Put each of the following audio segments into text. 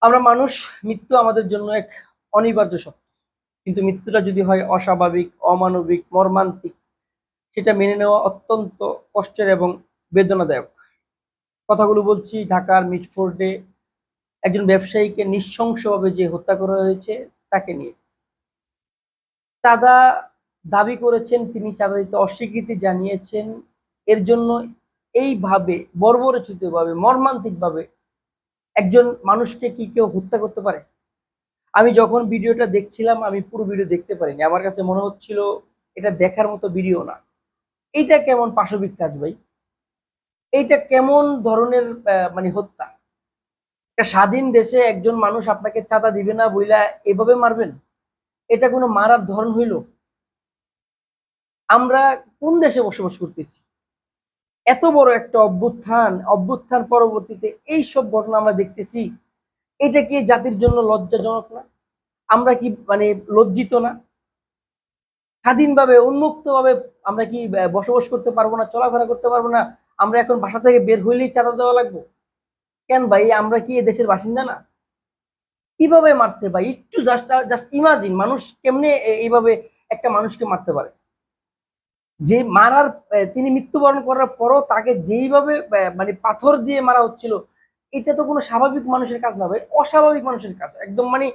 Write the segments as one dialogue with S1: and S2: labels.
S1: আমরা মানুষ, মৃত্যু আমাদের জন্য এক অনিবার্য সত্য। কিন্তু মৃত্যুটা যদি হয় অস্বাভাবিক, অমানবিক, মর্মান্তিক, সেটা মেনে নেওয়া অত্যন্ত কষ্টের এবং বেদনাদায়ক। কথাগুলো বলছি ঢাকার মিটফোর্ডে একজন ব্যবসায়ীকে নৃশংসভাবে যে হত্যা করা হয়েছে তাকে নিয়ে। চাঁদা দাবি করেছেন, তিনি চাঁদা দিতে অস্বীকৃতি জানিয়েছেন। এর জন্য এইভাবে বর্বরচিতভাবে, মর্মান্তিকভাবে একজন মানুষকে কি কেউ হত্যা করতে পারে? আমি যখন ভিডিওটা দেখছিলাম আমি পুরো ভিডিও দেখতে পারিনি। আমার কাছে মনে হচ্ছিল এটা দেখার মতো ভিডিও না। এইটা কেমন পাশবিক কাজ ভাই? এইটা কেমন ধরনের মানে হত্যা? একটা স্বাধীন দেশে একজন মানুষ আপনাকে চাঁদা দিবে না বইলা এভাবে মারবেন? এটা কোনো মারার ধরন হইল? আমরা কোন দেশে বসবাস করতেছি? এত বড় একটা অভ্যুত্থান পরবর্তীতে এই সব ঘটনা আমরা দেখতেছি। এটা কি জাতির জন্য লজ্জাজনক না? আমরা কি মানে লজ্জিত না? স্বাধীনভাবে উন্মুক্তভাবে আমরা কি বসবাস করতে পারবো না, চলাফেরা করতে পারবো না? আমরা এখন বাসা থেকে বের হইলেই চাঁদা দেওয়া লাগবো? কেন ভাই, আমরা কি এ দেশের বাসিন্দা না? কিভাবে মারছে ভাই? একটু জাস্ট জাস্ট ইমাজিন, মানুষ কেমনে এইভাবে একটা মানুষকে মারতে পারে? যে মারার তিনি মৃত্যুবরণ করার পরও তাকে যেইভাবে মানে পাথর দিয়ে মারা হচ্ছিল, এটা তো কোনো স্বাভাবিক মানুষের কাজ না ভাই, অস্বাভাবিক মানুষের কাজ, একদম মানে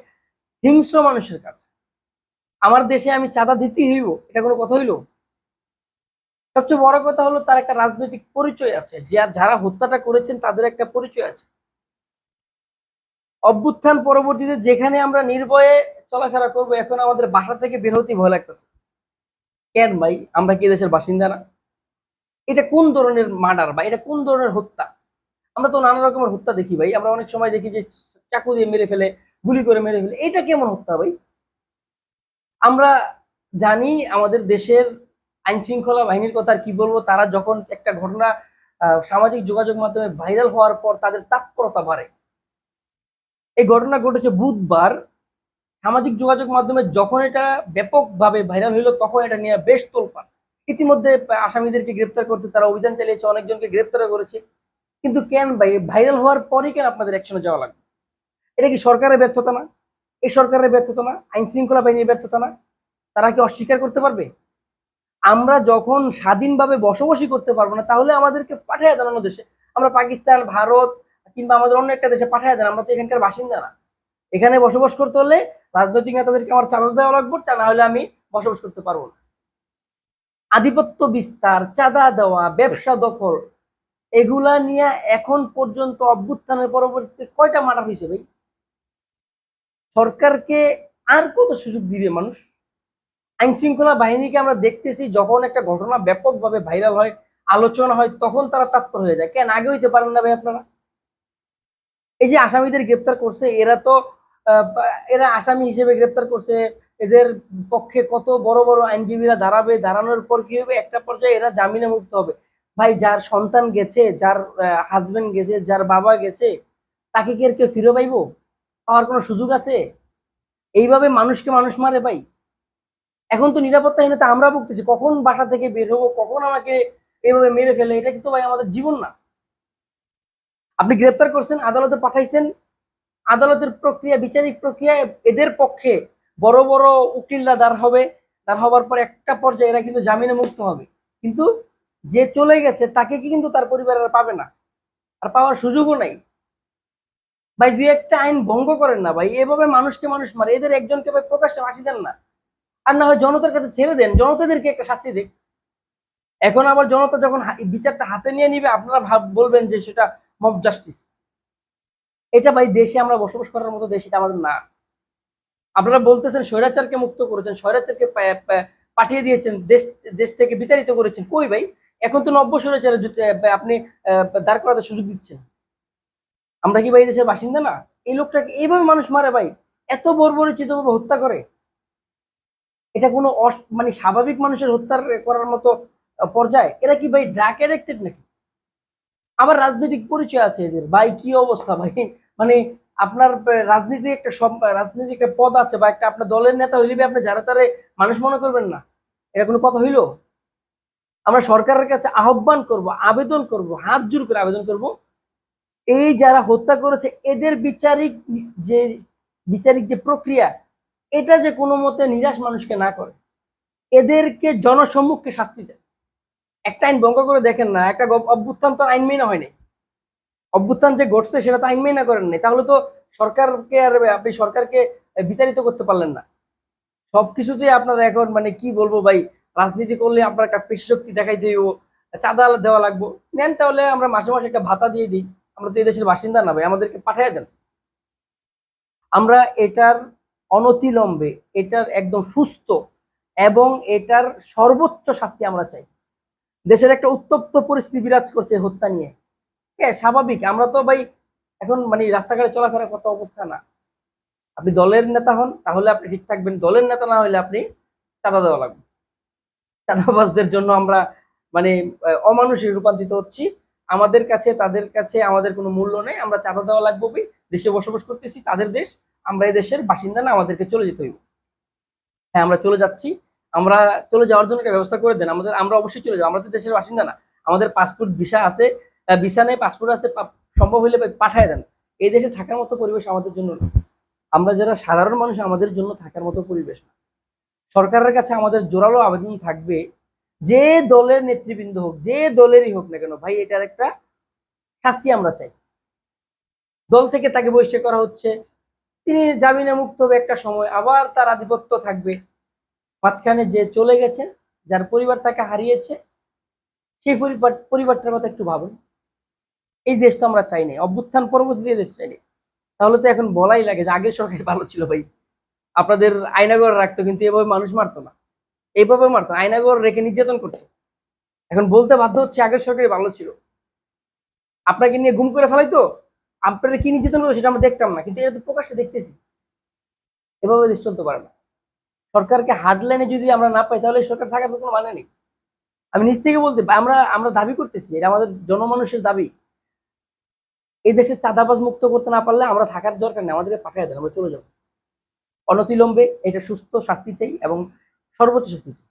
S1: হিংস্র মানুষের কাজ। আমার দেশে আমি চাঁদা দিতেই হইব, এটা কোনো কথা হইলো? সবচেয়ে বড় কথা হলো তার একটা রাজনৈতিক পরিচয় আছে, যে যারা হত্যাটা করেছেন তাদের একটা পরিচয় আছে। অভ্যুত্থান পরবর্তীতে যেখানে আমরা নির্ভয়ে চলাফেরা করবো, এখন আমাদের বাসা থেকে বের হতেই ভয় লাগতেছে। কেন ভাই, আমরা কি দেশের বাসিন্দা না? এটা কোন ধরনের মার্ডার বা এটা কোন ধরনের হত্যা? আমরা তো নানা রকমের হত্যা দেখি ভাই, আমরা অনেক সময় দেখি যে চাকু দিয়ে মেরে ফেলে, গুলি করে মেরে ফেলে, এটা কেমন হত্যা ভাই? আমরা জানি আমাদের দেশের আইন শৃঙ্খলা বাহিনীর কথা আর কি বলবো, তারা যখন একটা ঘটনা সামাজিক যোগাযোগ মাধ্যমে ভাইরাল হওয়ার পর তাদের তৎপরতা বাড়ে। এই ঘটনা ঘটেছে বুধবার। সামাজিক যোগাযোগ মাধ্যমে যখন এটা ব্যাপকভাবে ভাইরাল হইলো তখন এটা নিয়ে বেশ তোলপাড়। ইতিমধ্যে আসামিদেরকে গ্রেপ্তার করতে তারা অভিযান চালিয়েছে, অনেকজনকে গ্রেপ্তার করেছে। কিন্তু কেন ভাই ভাইরাল হওয়ার পরই কেন আপনাদের অ্যাকশনে যাওয়া লাগবে? এটা কি সরকারের ব্যর্থতা না? এই সরকারের ব্যর্থতা না? আইন শৃঙ্খলা বাহিনীর ব্যর্থতা না? তারা কি অস্বীকার করতে পারবে? আমরা যখন স্বাধীনভাবে বসবাসই করতে পারবো না, তাহলে আমাদেরকে পাঠিয়ে দেন অন্য দেশে। আমরা পাকিস্তান, ভারত কিংবা আমাদের অন্য একটা দেশে পাঠিয়ে দেন, আমরা তো এখানকার বাসিন্দা না। এখানে বসবাস করতে হলে রাজনৈতিক নেতাদেরকে আমার চাঁদা দেওয়া লাগবে, তা না হলে আমি বসবাস করতে পারবো না। আধিপত্য বিস্তার, চাঁদা দেওয়া, ব্যবসা দখল, এগুলা নিয়ে এখন পর্যন্ত অভ্যুত্থানের পরবর্তীতে কয়টা মার্ডার হয়েছে ভাই? সরকারকে আর কত সুযোগ দিবে মানুষ? আইন শৃঙ্খলা বাহিনীকে আমরা দেখতেছি যখন একটা ঘটনা ব্যাপকভাবে ভাইরাল হয়, আলোচনা হয়, তখন তারা তৎপর হয়ে যায়। কেন আগে হইতে পারেন না ভাই আপনারা? এই যে আসামিদের গ্রেপ্তার করছে, এরা তো এরা আসামি হিসেবে গ্রেপ্তার করছে, এদের পক্ষে কত বড় বড় আইনজীবীরা দাঁড়াবে, দাঁড়ানোর পর কি হবে, একটা পর্যায়ে এরা জামিনে মুক্ত হবে। ভাই, যার সন্তান গেছে, যার হাজবেন্ড গেছে, যার বাবা গেছে, তাকে কি আর কেউ ফিরে পাইবো? পাওয়ার কোনো সুযোগ আছে? এইভাবে মানুষকে মানুষ মারে ভাই। এখন তো নিরাপত্তাহীনতা আমরা ভুগতেছি, কখন বাসা থেকে বের হবো, কখন আমাকে এভাবে মেরে ফেলে, এটা কিন্তু ভাই আমাদের জীবন না। আপনি গ্রেপ্তার করছেন, আদালতে পাঠাইছেন, আদালতের প্রক্রিয়া, বিচারিক প্রক্রিয়া, এদের পক্ষে বড় বড় উকিলরা দাঁড় হবে, দাঁড় হবার পর একটা পর্যায়ে এরা কিন্তু জামিনে মুক্ত হবে। কিন্তু যে চলে গেছে তাকে কি কিন্তু তার পরিবার আর পাবে না, আর পাওয়ার সুযোগও নাই। ভাই, দুই একটা আইন ভঙ্গ করেন না ভাই, এভাবে মানুষকে মানুষ মারে, এদের একজনকে ভাই প্রকাশ্যে ফাঁসি দেন না। আর না হয় জনতার কাছে ছেড়ে দেন, জনতাদেরকে একটা শাস্তি দেখ। এখন আবার জনতা যখন বিচারটা হাতে নিয়ে নিবে, আপনারা বলবেন যে সেটা মব জাস্টিস। এটা ভাই দেশে আমরা বসবাস করার মতো দেশ এটা আমাদের না। আপনারা বলতেছেন স্বৈরাচারকে মুক্ত করেছেন, স্বৈরাচারকে পাঠিয়ে দিয়েছেন, দেশ দেশ থেকে বিতাড়িত করেছেন। কই ভাই, এখন তো নব্য স্বৈরাচার আপনি দাঁড় করাতে সুযোগ দিচ্ছেন। আমরা কি ভাই দেশের বাসিন্দা না? এই লোকটাকে এইভাবে মানুষ মারে ভাই, এত বর্বরচিত ভাবে হত্যা করে। এটা কোনো মানে স্বাভাবিক মানুষের হত্যার করার মতো পর্যায়ে? এরা কি ভাই ড্রাগ অ্যাডিক্টেড নাকি? আবার রাজনৈতিক পরিচয় আছে এদের ভাই, কি অবস্থা ভাই! মানে আপনার রাজনীতি একটা রাজনীতি একটা পদ আছে বা একটা আপনার দলের নেতা হইলে আপনি যারা তারে মানুষ মনে করবেন না? এটা কোনো কথা হইলো? আমরা সরকারের কাছে আহ্বান করব, আবেদন করব, হাত জোর করে আবেদন করব, এই যারা হত্যা করেছে এদের যে বিচারিক যে প্রক্রিয়া, এটা যে কোনো মতে নিরাশ মানুষকে না করে, এদেরকে জনসম্মুখে শাস্তি দেয়। একটা আইন ভঙ্গ করে দেখেন না, একটা অভ্যুত্থান তো আইন মেনে হয় নাই। অভ্যুত্থান যে ঘটছে সেটা তো আইন মেনে করেন নাই, তাহলে তো সরকারকে আর আপনি সরকারকে বিতাড়িত করতে পারলেন না। সবকিছুতেই আপনারা এখন মানে কি বলবো ভাই, রাজনীতি করলে আপনার একটা পেশি শক্তি দেখাইতে হইব, চাঁদা দেওয়া লাগবো। নেন তাহলে আমরা মাসে মাসে একটা ভাতা দিয়ে দিই, আমরা তো এই দেশের বাসিন্দা না ভাই, আমাদেরকে পাঠিয়ে দেন। আমরা এটার অনতিলম্বে, এটার একদম সুস্থ এবং এটার সর্বোচ্চ শাস্তি আমরা চাই। দেশের একটা উত্তপ্ত পরিস্থিতি বিরাজ করছে হত্যা নিয়ে। হ্যাঁ স্বাভাবিক, আমরা তো ভাই এখন মানে রাস্তাঘাটে চলাফেরার কত অবস্থা না। আপনি দলের নেতা হন তাহলে আপনি ঠিক থাকবেন, দলের নেতা না হলে আপনি চাঁদা দেওয়া লাগবে। চাঁদাবাজদের জন্য আমরা মানে অমানুষে রূপান্তরিত হচ্ছি। আমাদের কাছে তাদের কাছে আমাদের কোনো মূল্য নেই, আমরা চাঁদা দেওয়া লাগবে। দেশে বসবাস করতেছি, তাদের দেশ, আমরা এই দেশের বাসিন্দা না, আমাদেরকে চলে যেতে হইব। হ্যাঁ আমরা চলে যাচ্ছি, আমরা চলে যাওয়ার জন্য একটা ব্যবস্থা করে দেন আমাদের, আমরা অবশ্যই চলে যাবো, আমরা তো দেশের বাসিন্দা না। আমাদের পাসপোর্ট ভিসা আছে, ভিসা নেই পাসপোর্ট আছে, সম্ভব হলে পাঠায় দেন। এই দেশে থাকার মতো পরিবেশ আমাদের জন্য না। আমরা যারা সাধারণ মানুষ আমাদের জন্য থাকার মতো পরিবেশ না। সরকারের কাছে আমাদের জোরালো আবেদন থাকবে, যে দলের নেতৃবৃন্দ হোক, যে দলেরই হোক না কেন ভাই, এটার একটা শাস্তি আমরা চাই। দল থেকে তাকে বহিষ্কার করা হচ্ছে, তিনি জামিনে মুক্ত হবে একটা সময়, আবার তার আধিপত্য থাকবে। মাঝখানে যে চলে গেছে, যার পরিবার তাকে হারিয়েছে, সেই পরিবারটার কথা একটু ভাবুন। এই দেশ তো আমরা চাই নাই, অভ্যুত্থান পরবর্তী দেশ চাই নাই। তাহলে তো এখন বলাই লাগে যে আগের সরকার ভালো ছিল ভাই, আপনাদের আয়নাগর রাখতো কিন্তু এভাবে মানুষ মারতো না, এইভাবে মারতো, আয়নাগর রেখে নির্যাতন করতো। এখন বলতে বাধ্য হচ্ছে আগের সরকারই ভালো ছিল। আপনাকে নিয়ে গুম করে ফেলাইতো, আপনারা কি নির্যাতন করতো সেটা আমরা দেখতাম না, কিন্তু এটা তো প্রকাশ্যে দেখতেছি। এভাবে দেশ চলতে পারে না। সরকারকে হার্ডলাইনে যদি আমরা না পাই তাহলে সরকার থাকার তো কোনো মানে নেই। আমি নিজ থেকে বলতে আমরা আমরা দাবি করতেছি, এটা আমাদের জনমানুষের দাবি। এই দেশে চাঁদাবাজ মুক্ত করতে না পারলে আমরা থাকার দরকার নেই, আমাদেরকে পাঠিয়ে দেন, আমরা চলে যাবো। অনতিলম্বে এটা সুস্থ শাস্তি চাই এবং সর্বোচ্চ শাস্তি চাই।